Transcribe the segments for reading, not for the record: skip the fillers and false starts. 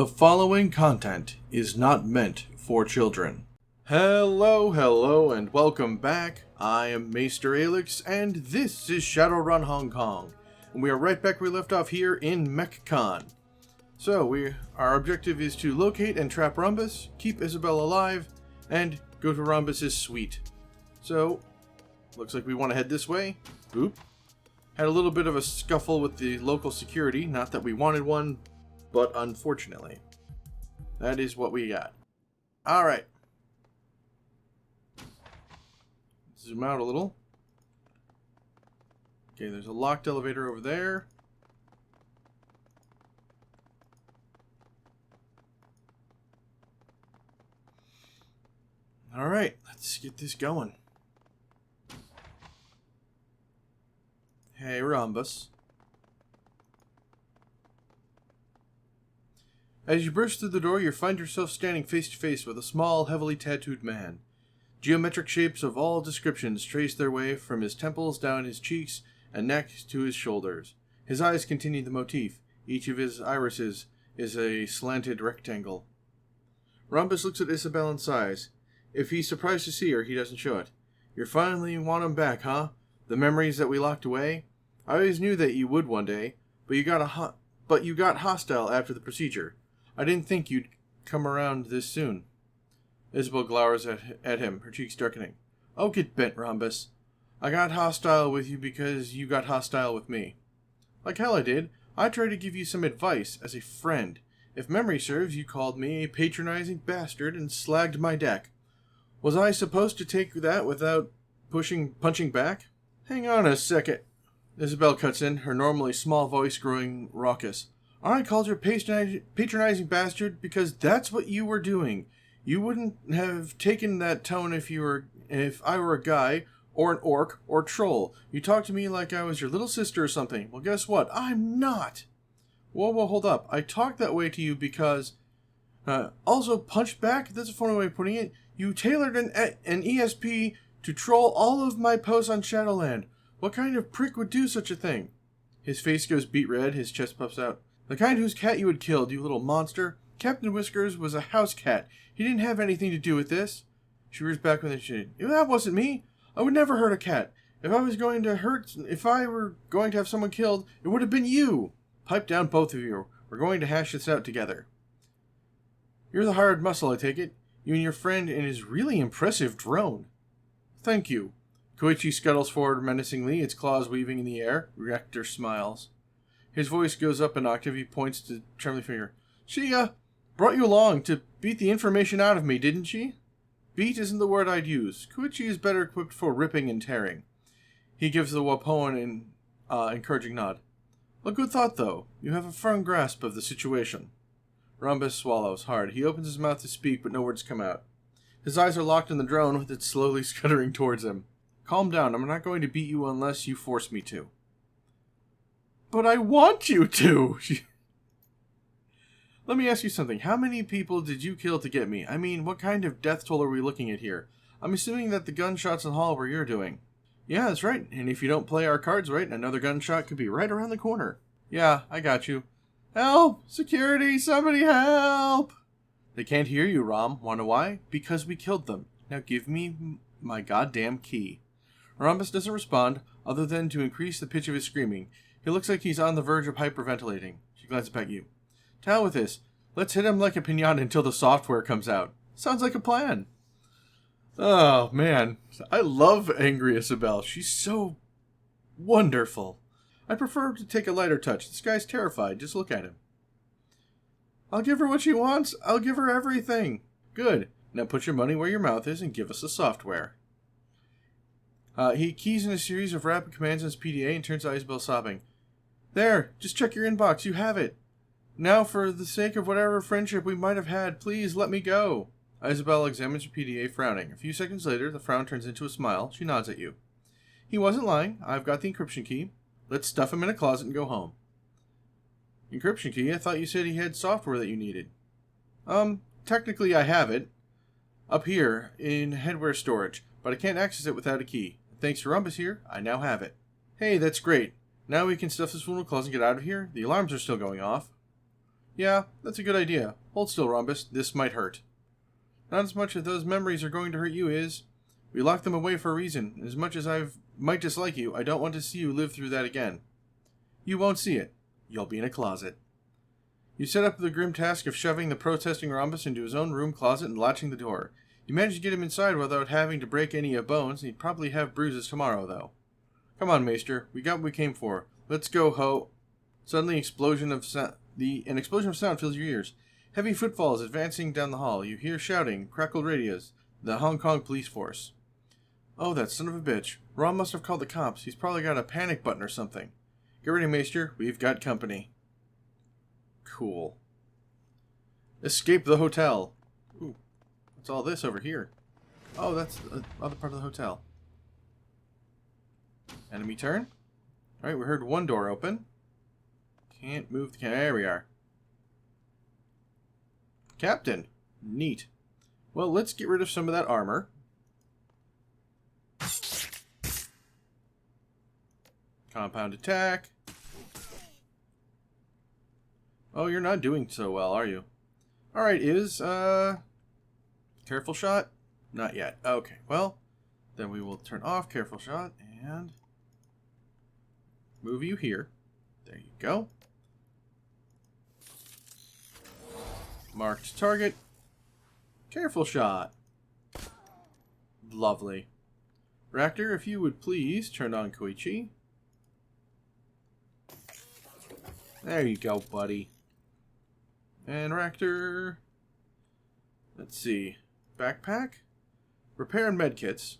The following content is not meant for children. Hello, and welcome back. I am Maester Aelix, and this is Shadowrun Hong Kong. And we are right back where we left off here in DeckCon. So, our objective is to locate and trap Rhombus, keep Isabelle alive, and go to Rhombus's suite. So, looks like we want to head this way. Oop. Had a little bit of a scuffle with the local security, not that we wanted one, but unfortunately. That is what we got. Alright. Zoom out a little. Okay, there's a locked elevator over there. Alright, let's get this going. Hey, Rhombus. As you burst through the door, you find yourself standing face to face with a small, heavily tattooed man. Geometric shapes of all descriptions trace their way from his temples down his cheeks and neck to his shoulders. His eyes continue the motif. Each of his irises is a slanted rectangle. Rhombus looks at Isabelle and sighs. If he's surprised to see her, he doesn't show it. You finally want him back, huh? The memories that we locked away? I always knew that you would one day, but you got hostile after the procedure. I didn't think you'd come around this soon. Isabelle glowers at him, her cheeks darkening. Oh, get bent, Rhombus. I got hostile with you because you got hostile with me. Like hell I did. I tried to give you some advice as a friend. If memory serves, you called me a patronizing bastard and slagged my deck. Was I supposed to take that without punching back? Hang on a second. Isabelle cuts in, her normally small voice growing raucous. I called you a patronizing bastard because that's what you were doing. You wouldn't have taken that tone if I were a guy, or an orc, or troll. You talked to me like I was your little sister or something. Well, guess what? I'm not. Whoa, hold up. I talked that way to you because... also, punch back? That's a funny way of putting it. You tailored an ESP to troll all of my posts on Shadowland. What kind of prick would do such a thing? His face goes beet red, his chest puffs out. The kind whose cat you had killed, you little monster. Captain Whiskers was a house cat. He didn't have anything to do with this. She rears back with a shade. That wasn't me. I would never hurt a cat. If I were going to have someone killed, it would have been you. Pipe down, both of you. We're going to hash this out together. You're the hired muscle, I take it. You and your friend in his really impressive drone. Thank you. Koichi scuttles forward menacingly, its claws weaving in the air. Rector smiles. His voice goes up an octave. He points to trembling finger. She, brought you along to beat the information out of me, didn't she? Beat isn't the word I'd use. Koichi is better equipped for ripping and tearing. He gives the Wapoan an encouraging nod. A good thought, though. You have a firm grasp of the situation. Rhombus swallows hard. He opens his mouth to speak, but no words come out. His eyes are locked on the drone, with it slowly scuttering towards him. Calm down. I'm not going to beat you unless you force me to. But I want you to! Let me ask you something. How many people did you kill to get me? I mean, what kind of death toll are we looking at here? I'm assuming that the gunshots in the hall were you're doing. Yeah, that's right. And if you don't play our cards right, another gunshot could be right around the corner. Yeah, I got you. Help! Security! Somebody help! They can't hear you, Rom. Wanna why? Because we killed them. Now give me my goddamn key. Rhombus doesn't respond, other than to increase the pitch of his screaming. He looks like he's on the verge of hyperventilating. She glances back at you. To hell with this. Let's hit him like a pinata until the software comes out. Sounds like a plan. Oh, man. I love angry Isabelle. She's so wonderful. I prefer to take a lighter touch. This guy's terrified. Just look at him. I'll give her what she wants. I'll give her everything. Good. Now put your money where your mouth is and give us the software. He keys in a series of rapid commands on his PDA and turns to Isabelle sobbing. There. Just check your inbox. You have it. Now, for the sake of whatever friendship we might have had, please let me go. Isabelle examines her PDA, frowning. A few seconds later, the frown turns into a smile. She nods at you. He wasn't lying. I've got the encryption key. Let's stuff him in a closet and go home. Encryption key? I thought you said he had software that you needed. Technically I have it. Up here, in headwear storage, but I can't access it without a key. Thanks to Rhombus here, I now have it. Hey, that's great. Now we can stuff this fool in a closet and get out of here. The alarms are still going off. Yeah, that's a good idea. Hold still, Rhombus. This might hurt. Not as much as those memories are going to hurt you is. We locked them away for a reason. As much as I might dislike you, I don't want to see you live through that again. You won't see it. You'll be in a closet. You set up the grim task of shoving the protesting Rhombus into his own room closet and latching the door. You managed to get him inside without having to break any bones, and he'd probably have bruises tomorrow, though. Come on, Maester. We got what we came for. Let's go, ho. Suddenly, an explosion of sound fills your ears. Heavy footfalls advancing down the hall. You hear shouting, crackled radios. The Hong Kong police force. Oh, that son of a bitch. Ron must have called the cops. He's probably got a panic button or something. Get ready, Maester. We've got company. Cool. Escape the hotel. Ooh, what's all this over here? Oh, that's the other part of the hotel. Enemy turn. Alright, we heard one door open. Can't move the camera. There we are. Captain. Neat. Well, let's get rid of some of that armor. Compound attack. Oh, you're not doing so well, are you? Alright, careful shot? Not yet. Okay, well, then we will turn off careful shot and move you here. There you go. Marked target. Careful shot. Lovely. Rector, if you would please turn on Koichi. There you go, buddy. And Rector. Let's see. Backpack. Repair and medkits.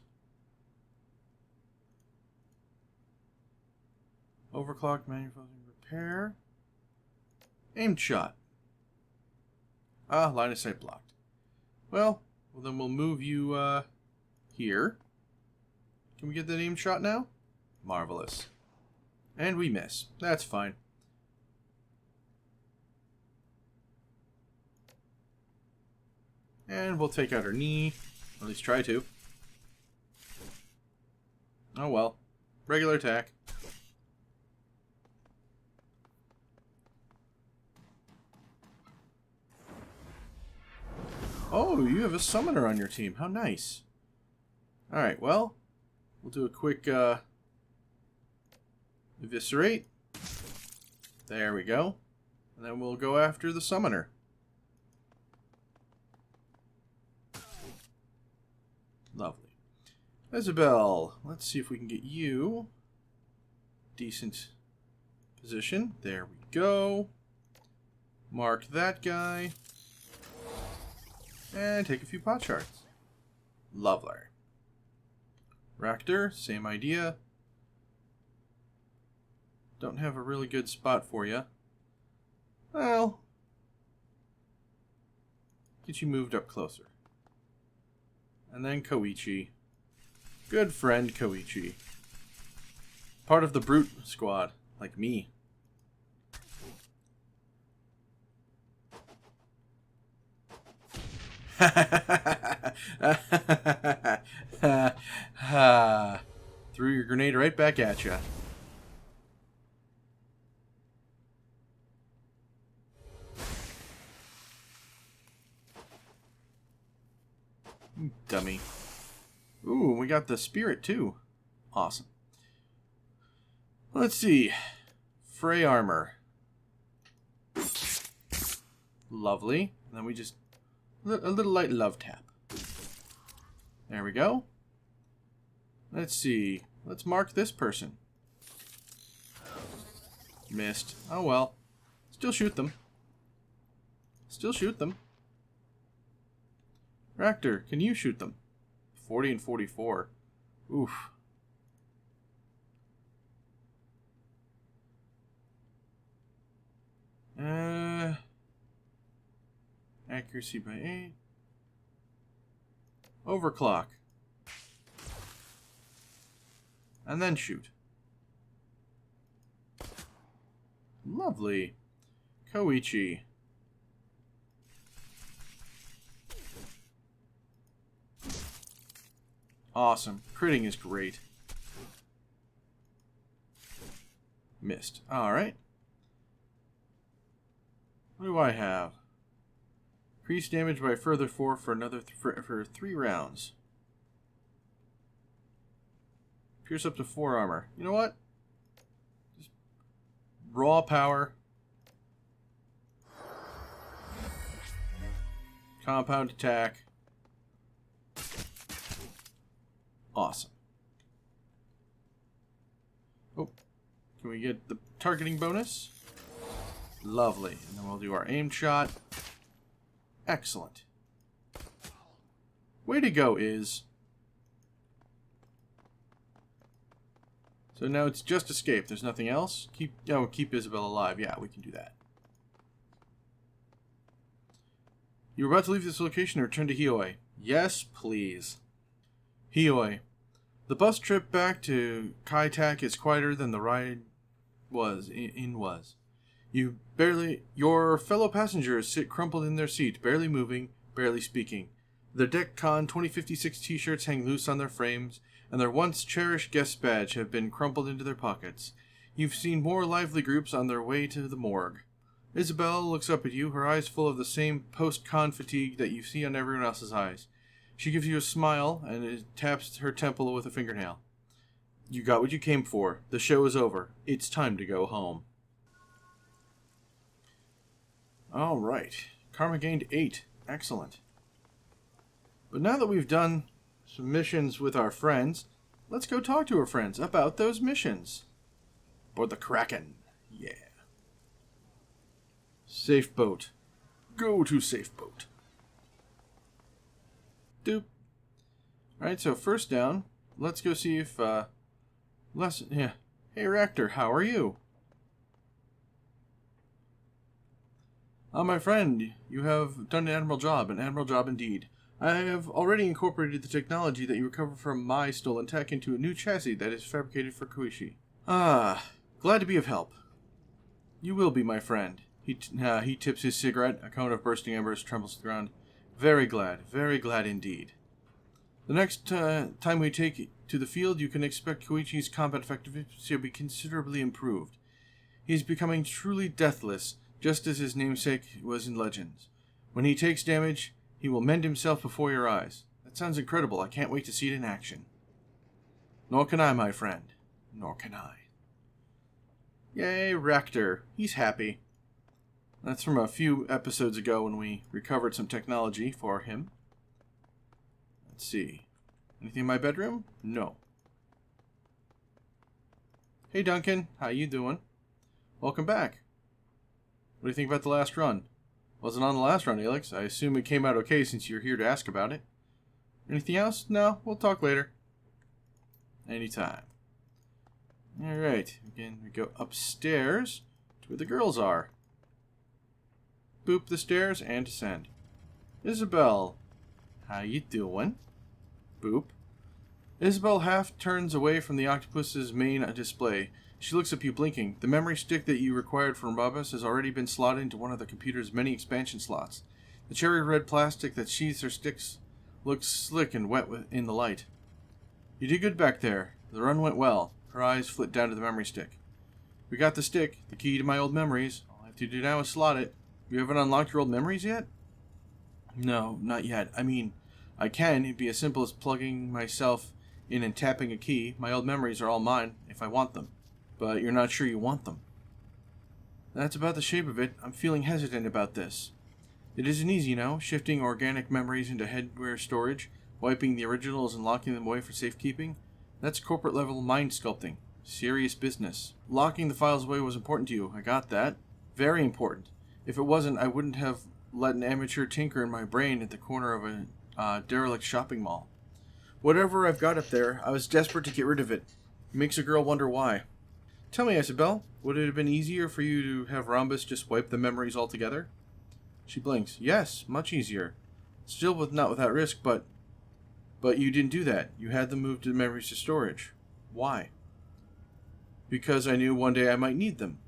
Overclock manufacturing repair. Aimed shot. Ah, line of sight blocked. Well, then we'll move you here. Can we get that aimed shot now? Marvelous. And we miss. That's fine. And we'll take out her knee. At least try to. Oh well. Regular attack. Oh, you have a summoner on your team. How nice. Alright, well, we'll do a quick eviscerate. There we go. And then we'll go after the summoner. Lovely. Isabelle, let's see if we can get you decent position. There we go. Mark that guy. And take a few pot shards. Lovely. Rector, same idea. Don't have a really good spot for you. Well, get you moved up closer. And then Koichi. Good friend Koichi. Part of the Brute Squad, like me. Threw your grenade right back at you. Dummy. Ooh, we got the spirit too. Awesome. Let's see. Fray armor. Lovely. And then we just... a little light love tap. There we go. Let's see. Let's mark this person. Missed. Oh well. Still shoot them. Still shoot them. Rector, can you shoot them? 40 and 44. Oof. Accuracy by 8. Overclock. And then shoot. Lovely. Koichi. Awesome. Critting is great. Missed. Alright. What do I have? Increase damage by a further 4 for another for 3 rounds. Pierce up to 4 armor. You know what? Just raw power. Compound attack. Awesome. Oh, can we get the targeting bonus? Lovely. And then we'll do our aim shot. Excellent. Way to go, Iz. So now it's just escape. There's nothing else. Keep Isabel alive. Yeah, we can do that. You were about to leave this location and return to Hioi. Yes, please. Hioi. The bus trip back to Kai-Tak is quieter than the ride was. Your fellow passengers sit crumpled in their seat, barely moving, barely speaking. Their DeckCon 2056 t-shirts hang loose on their frames, and their once cherished guest badge have been crumpled into their pockets. You've seen more lively groups on their way to the morgue. Isabel looks up at you, her eyes full of the same post-con fatigue that you see on everyone else's eyes. She gives you a smile and taps her temple with a fingernail. You got what you came for. The show is over. It's time to go home. Alright. Karma gained 8. Excellent. But now that we've done some missions with our friends, let's go talk to our friends about those missions. Aboard the Kraken. Yeah. Safe boat. Go to safe boat. Doop. Alright, so first down, let's go see if, Hey, Rector, how are you? My friend, you have done an admirable job indeed. I have already incorporated the technology that you recovered from my stolen tech into a new chassis that is fabricated for Koichi. Glad to be of help. You will be, my friend. He tips his cigarette, a cone of bursting embers trembles to the ground. Very glad indeed. The next time we take it to the field, you can expect Koichi's combat effectiveness to be considerably improved. He is becoming truly deathless, just as his namesake was in Legends. When he takes damage, he will mend himself before your eyes. That sounds incredible. I can't wait to see it in action. Nor can I, my friend. Nor can I. Yay, Rector. He's happy. That's from a few episodes ago when we recovered some technology for him. Let's see. Anything in my bedroom? No. Hey, Duncan. How you doing? Welcome back. What do you think about the last run? Wasn't on the last run, Aelix. I assume it came out okay since you're here to ask about it. Anything else? No, we'll talk later. Anytime. Alright, again, we go upstairs to where the girls are. Boop the stairs and descend. Isabel, how you doing? Boop. Isabel half turns away from the octopus's main display. She looks up you blinking. The memory stick that you required from Robus has already been slotted into one of the computer's many expansion slots. The cherry red plastic that sheathes her sticks looks slick and wet in the light. You did good back there. The run went well. Her eyes flit down to the memory stick. We got the stick, the key to my old memories. All I have to do now is slot it. You haven't unlocked your old memories yet? No, not yet. I mean, I can. It'd be as simple as plugging myself in and tapping a key. My old memories are all mine, if I want them. But you're not sure you want them. That's about the shape of it. I'm feeling hesitant about this. It isn't easy, you know, shifting organic memories into headwear storage, wiping the originals and locking them away for safekeeping. That's corporate level mind sculpting. Serious business. Locking the files away was important to you. I got that. Very important. If it wasn't, I wouldn't have let an amateur tinker in my brain at the corner of a derelict shopping mall. Whatever I've got up there, I was desperate to get rid of it. It makes a girl wonder why. Tell me, Isabel, would it have been easier for you to have Rhombus just wipe the memories altogether? She blinks. Yes, much easier. Still not without risk, but you didn't do that. You had them move the memories to storage. Why? Because I knew one day I might need them.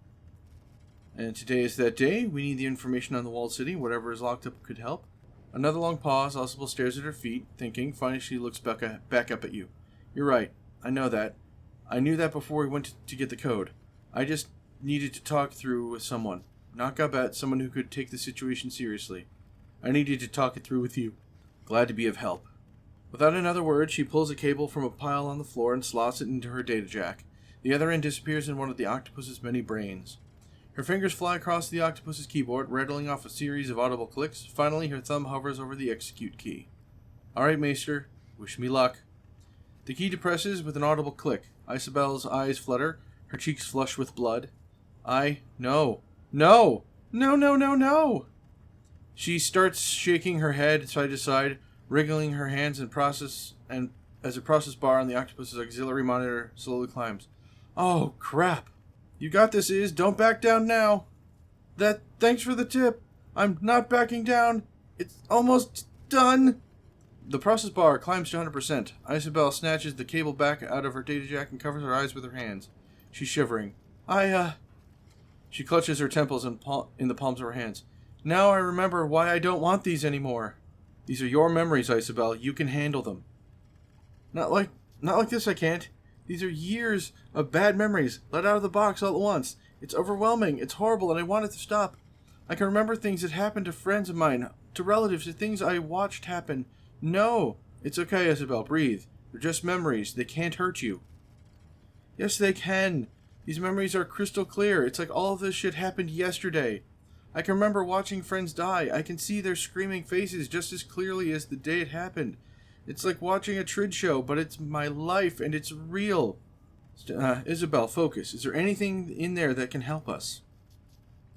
And today is that day. We need the information on the walled city. Whatever is locked up could help. Another long pause. Oswald stares at her feet, thinking. Finally, she looks back up at you. You're right. I know that. I knew that before we went to get the code. I just needed to talk through with someone. not Gabi, someone who could take the situation seriously. I needed to talk it through with you. Glad to be of help. Without another word, she pulls a cable from a pile on the floor and slots it into her data jack. The other end disappears in one of the octopus's many brains. Her fingers fly across the octopus's keyboard, rattling off a series of audible clicks. Finally, her thumb hovers over the execute key. Alright, Maester. Wish me luck. The key depresses with an audible click. Isabel's eyes flutter, her cheeks flush with blood. No. No! No, no, no, no! She starts shaking her head side to side, wriggling her hands as a process bar on the octopus's auxiliary monitor slowly climbs. Oh, crap. You got this, Iz. Don't back down now. Thanks for the tip. I'm not backing down. It's almost done. The process bar climbs to 100%. Isabel snatches the cable back out of her data jack and covers her eyes with her hands. She's shivering. She clutches her temples in the palms of her hands. Now I remember why I don't want these anymore. These are your memories, Isabel. You can handle them. Not like this, I can't. These are years of bad memories, let out of the box all at once. It's overwhelming, it's horrible, and I want it to stop. I can remember things that happened to friends of mine, to relatives, to things I watched happen. No! It's okay, Isabel, breathe. They're just memories. They can't hurt you. Yes, they can. These memories are crystal clear. It's like all of this shit happened yesterday. I can remember watching friends die. I can see their screaming faces just as clearly as the day it happened. It's like watching a trid show, but it's my life, and it's real. Isabel, focus. Is there anything in there that can help us?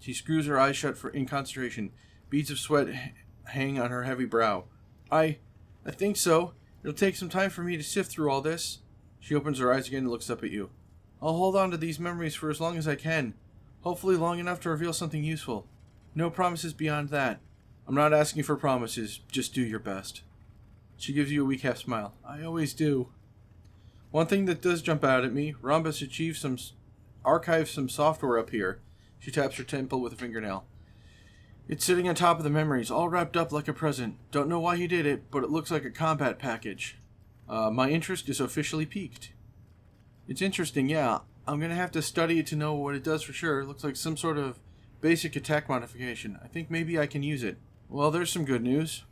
She screws her eyes shut in concentration. Beads of sweat hang on her heavy brow. I think so. It'll take some time for me to sift through all this. She opens her eyes again and looks up at you. I'll hold on to these memories for as long as I can. Hopefully long enough to reveal something useful. No promises beyond that. I'm not asking for promises. Just do your best. She gives you a weak half smile. I always do. One thing that does jump out at me, Rhombus archived some software up here. She taps her temple with a fingernail. It's sitting on top of the memories, all wrapped up like a present. Don't know why he did it, but it looks like a combat package. My interest is officially piqued. It's interesting, yeah. I'm gonna have to study it to know what it does for sure. It looks like some sort of basic attack modification. I think maybe I can use it. Well, there's some good news.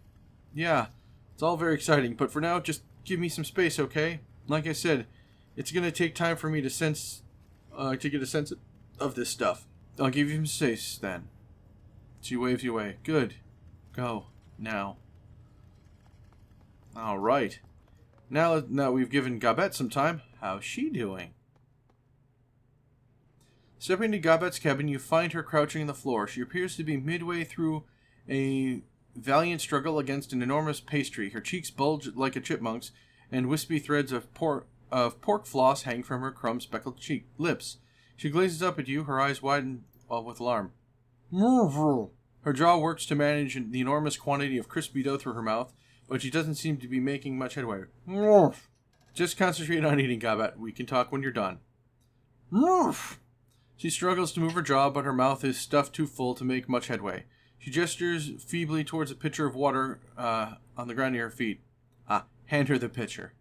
Yeah. It's all very exciting, but for now, just give me some space, okay? Like I said, it's going to take time for me to get a sense of this stuff. I'll give you some space, then. She waves you away. Good. Go. Now. Alright. Now we've given Gabi some time, how's she doing? Stepping into Gabi's cabin, you find her crouching on the floor. She appears to be midway through a valiant struggle against an enormous pastry. Her cheeks bulge like a chipmunk's, and wispy threads of pork floss hang from her crumb-speckled lips. She glazes up at you, her eyes widen with alarm. Her jaw works to manage the enormous quantity of crispy dough through her mouth, but she doesn't seem to be making much headway. Just concentrate on eating, Gabi. We can talk when you're done. She struggles to move her jaw, but her mouth is stuffed too full to make much headway. She gestures feebly towards a pitcher of water on the ground near her feet. Hand her the pitcher.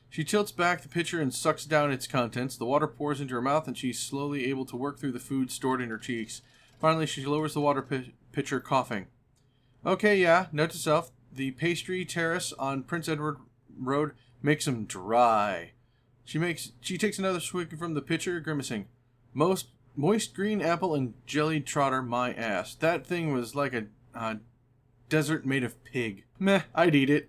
She tilts back the pitcher and sucks down its contents. The water pours into her mouth, and she's slowly able to work through the food stored in her cheeks. Finally, she lowers the water pitcher, coughing. Okay, yeah, note to self. The pastry terrace on Prince Edward Road makes them dry. She takes another swig from the pitcher, grimacing. Moist green apple and jellied trotter, my ass. That thing was like a desert made of pig. Meh, I'd eat it.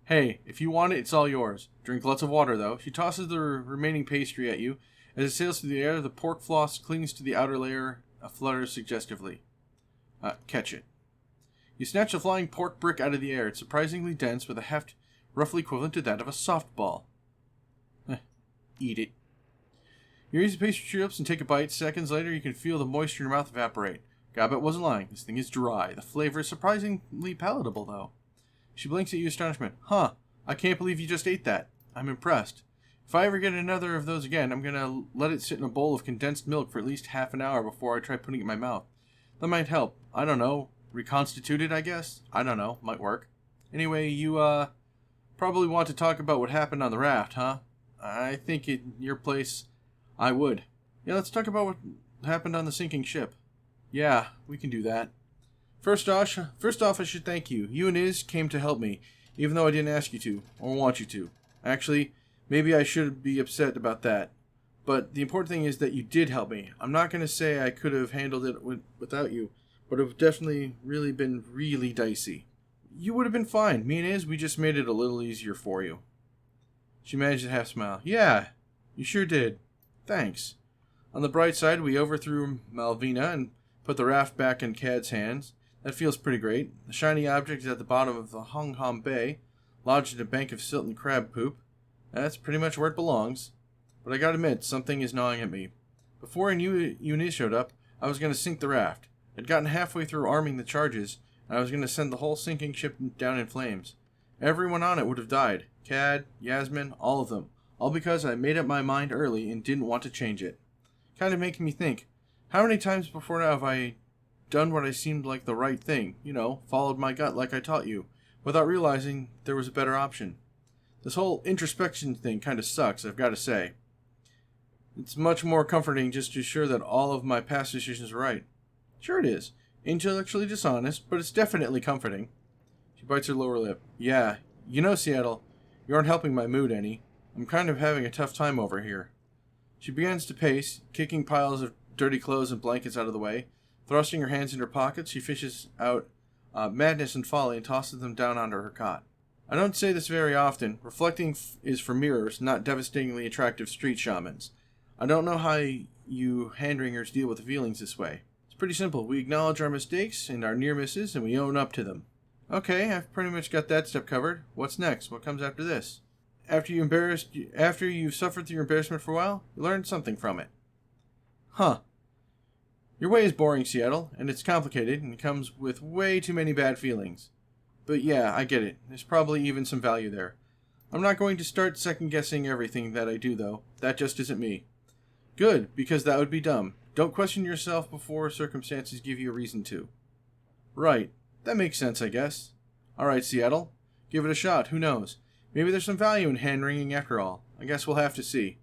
Hey, if you want it, it's all yours. Drink lots of water, though. She tosses the remaining pastry at you. As it sails through the air, the pork floss clings to the outer layer, flutters suggestively. Catch it. You snatch a flying pork brick out of the air. It's surprisingly dense, with a heft roughly equivalent to that of a softball. Eat it. You raise the pastry to your lips and take a bite. Seconds later, you can feel the moisture in your mouth evaporate. Gabi wasn't lying. This thing is dry. The flavor is surprisingly palatable, though. She blinks at you in astonishment. Huh, I can't believe you just ate that. I'm impressed. If I ever get another of those again, I'm going to let it sit in a bowl of condensed milk for at least half an hour before I try putting it in my mouth. That might help. I don't know. Reconstitute it, I guess? I don't know. Might work. Anyway, you, probably want to talk about what happened on the raft, huh? I think in your place, I would. Yeah, let's talk about what happened on the sinking ship. Yeah, we can do that. First off, I should thank you. You and Iz came to help me, even though I didn't ask you to, or want you to. Actually, maybe I should be upset about that. But the important thing is that you did help me. I'm not going to say I could have handled it without you, but it would definitely really been really dicey. You would have been fine. Me and Iz, we just made it a little easier for you. She managed to half smile. Yeah, you sure did. Thanks. On the bright side, we overthrew Malvina and put the raft back in Cad's hands. That feels pretty great. The shiny object is at the bottom of the Hong Hom Bay, lodged in a bank of silt and crab poop. That's pretty much where it belongs. But I gotta admit, something is gnawing at me. Before you and Iz showed up, I was gonna sink the raft. I'd gotten halfway through arming the charges, and I was gonna send the whole sinking ship down in flames. Everyone on it would have died. Cad, Yasmin, all of them. All because I made up my mind early and didn't want to change it. Kind of making me think, how many times before now have I done what I seemed like the right thing, followed my gut like I taught you, without realizing there was a better option. This whole introspection thing kind of sucks, I've got to say. It's much more comforting just to be sure that all of my past decisions are right. Sure it is. Intellectually dishonest, but it's definitely comforting. She bites her lower lip. Yeah, Seattle, you aren't helping my mood any. I'm kind of having a tough time over here. She begins to pace, kicking piles of dirty clothes and blankets out of the way. Thrusting her hands in her pockets, she fishes out madness and folly and tosses them down onto her cot. I don't say this very often. Reflecting is for mirrors, not devastatingly attractive street shamans. I don't know how you hand-wringers deal with the feelings this way. It's pretty simple. We acknowledge our mistakes and our near misses, and we own up to them. Okay, I've pretty much got that step covered. What's next? What comes after this? After you've suffered through your embarrassment for a while, you learn something from it. Huh. Your way is boring, Seattle, and it's complicated and comes with way too many bad feelings. But yeah, I get it. There's probably even some value there. I'm not going to start second-guessing everything that I do, though. That just isn't me. Good, because that would be dumb. Don't question yourself before circumstances give you a reason to. Right. That makes sense, I guess. Alright, Seattle. Give it a shot. Who knows? Maybe there's some value in hand-wringing after all. I guess we'll have to see.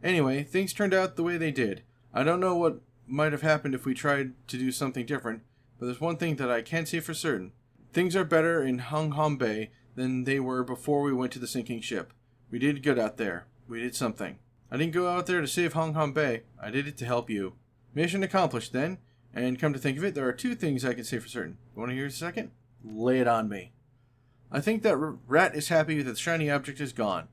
Anyway, things turned out the way they did. I don't know what might have happened if we tried to do something different, but there's one thing that I can say for certain. Things are better in Hong Hom Bay than they were before we went to the sinking ship. We did good out there. We did something. I didn't go out there to save Hong Hom Bay. I did it to help you. Mission accomplished then, and come to think of it, there are two things I can say for certain. You want to hear a second? Lay it on me. I think that Rat is happy that the shiny object is gone.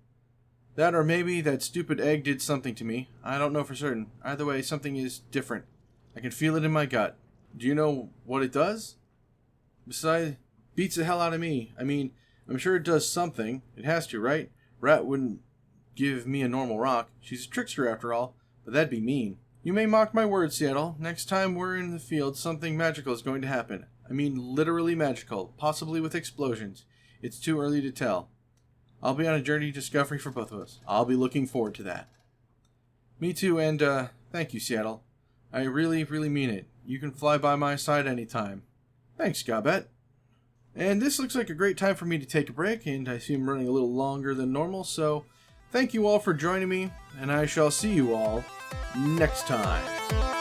That or maybe that stupid egg did something to me. I don't know for certain. Either way, something is different. I can feel it in my gut. Do you know what it does? Besides, beats the hell out of me. I mean, I'm sure it does something. It has to, right? Rat wouldn't give me a normal rock. She's a trickster after all, but that'd be mean. You may mock my words, Seattle. Next time we're in the field, something magical is going to happen. I mean literally magical, possibly with explosions. It's too early to tell. I'll be on a journey to discovery for both of us. I'll be looking forward to that. Me too, and thank you, Seattle. I really, really mean it. You can fly by my side anytime. Thanks, Gabi. And this looks like a great time for me to take a break, and I see I'm running a little longer than normal, so thank you all for joining me, and I shall see you all next time.